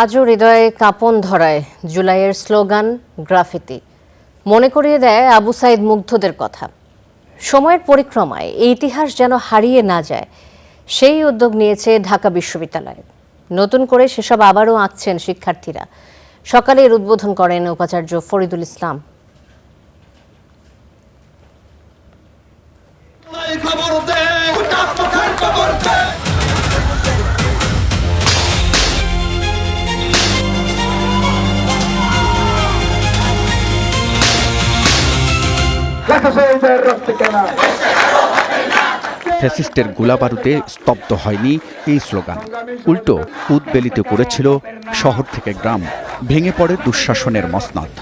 আজও হৃদয়ে কাঁপন ধরায় জুলাইয়ের স্লোগান গ্রাফিতি। মনে করিয়ে দেয় আবু সাইদ মুগ্ধদের কথা। সময়ের পরিক্রমায় এই ইতিহাস যেন হারিয়ে না যায়, সেই উদ্যোগ নিয়েছে ঢাকা বিশ্ববিদ্যালয়। নতুন করে সেসব আবারও আঁকছেন শিক্ষার্থীরা। সকালে এর উদ্বোধন করেন উপাচার্য ফরিদুল ইসলাম। ফ্যাসিস্টের গোলাবারুদে স্তব্ধ হয়নি এই স্লোগান, উল্টো উদ্বেলিত করেছিল শহর থেকে গ্রাম। ভেঙে পড়ে দুঃশাসনের মসনদ।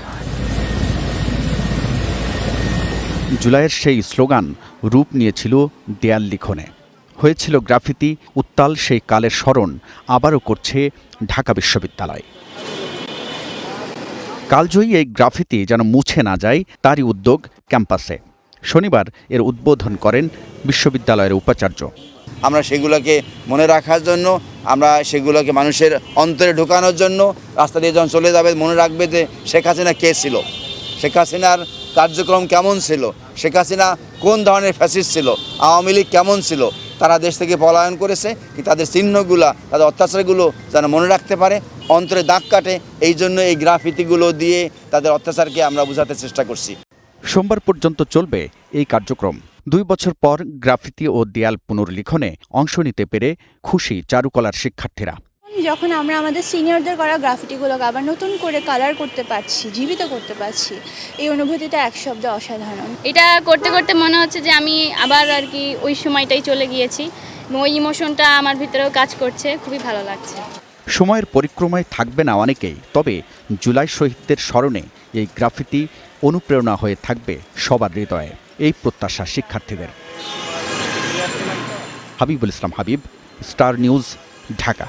জুলাইয়ের সেই স্লোগান রূপ নিয়েছিল দেয়াল লিখনে, হয়েছিল গ্রাফিতি। উত্তাল সেই কালের স্মরণ আবারও করছে ঢাকা বিশ্ববিদ্যালয়। কালজয়ী এই গ্রাফিতি যেন মুছে না যায়, তারই উদ্যোগ ক্যাম্পাসে। শনিবার এর উদ্বোধন করেন বিশ্ববিদ্যালয়ের উপাচার্য। আমরা সেগুলোকে মনে রাখার জন্য, আমরা সেগুলোকে মানুষের অন্তরে ঢোকানোর জন্য, রাস্তা দিয়ে যখন চলে যাবে মনে রাখবে যে শেখ হাসিনা কে ছিল, শেখ হাসিনার কার্যক্রম কেমন ছিল, শেখ হাসিনা কোন ধরনের ফ্যাসিস্ট ছিল, আওয়ামী লীগ কেমন ছিল, তারা দেশ থেকে পলায়ন করেছে, কি তাদের চিহ্নগুলো, তাদের অত্যাচারগুলো যেন মনে রাখতে পারে, অন্তরে দাগ কাটে। এই জন্য এই গ্রাফিতিগুলো দিয়ে তাদের অত্যাচারকে আমরা বোঝাতে চেষ্টা করছি। সোমবার পর্যন্ত চলবে এই কার্যক্রম। 2 বছর পর গ্রাফিতি ও দেয়াল পুনর্লিখনে অংশ নিতে পেরে খুশি চারুকলার শিক্ষার্থীরা। যখন আমরা আমাদের সিনিয়রদের করা গ্রাফিটিগুলোকে আবার নতুন করে কালার করতে পারছি, জীবিত করতে পারছি, এই অনুভূতিটা এক শব্দে অসাধারণ। এটা করতে করতে মনে হচ্ছে যে আমি আবার আর কি ওই সময়টাই চলে গিয়েছি। ওই ইমোশনটা আমার ভিতরেও কাজ করছে, খুবই ভালো লাগছে। সময়ের পরিক্রমায় থাকবে না অনেকেই, তবে জুলাই শহীদদের স্মরণে এই গ্রাফিতি অনুপ্রেরণা হয়ে থাকবে সবার হৃদয়ে, এই প্রত্যাশা শিক্ষার্থীদের। হাবিবুল ইসলাম হাবিব, স্টার নিউজ, ঢাকা।